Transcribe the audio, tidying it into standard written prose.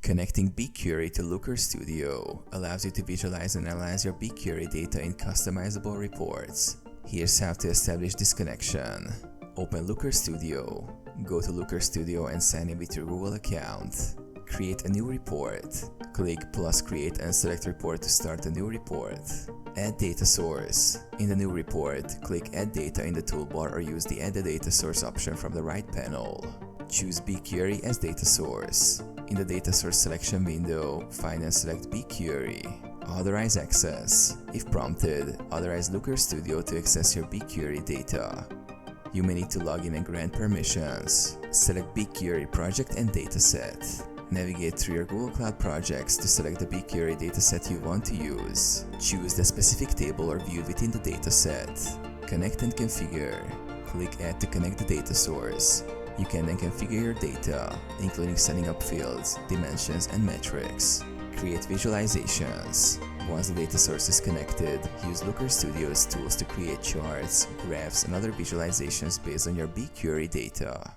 Connecting BigQuery to Looker Studio allows you to visualize and analyze your BigQuery data in customizable reports. Here's how to establish this connection. Open Looker Studio. Go to Looker Studio and sign in with your Google account. Create a new report. Click +Create and select Report to start a new report. Add data source. In the new report, click Add Data in the toolbar or use the Add a Data Source option from the right panel. Choose BigQuery as data source. In the data source selection window, find and select BigQuery. Authorize access. If prompted, authorize Looker Studio to access your BigQuery data. You may need to log in and grant permissions. Select BigQuery project and dataset. Navigate through your Google Cloud projects to select the BigQuery dataset you want to use. Choose the specific table or view within the dataset. Connect and configure. Click Add to connect the data source. You can then configure your data, including setting up fields, dimensions, and metrics. Create visualizations. Once the data source is connected, use Looker Studio's tools to create charts, graphs, and other visualizations based on your BigQuery data.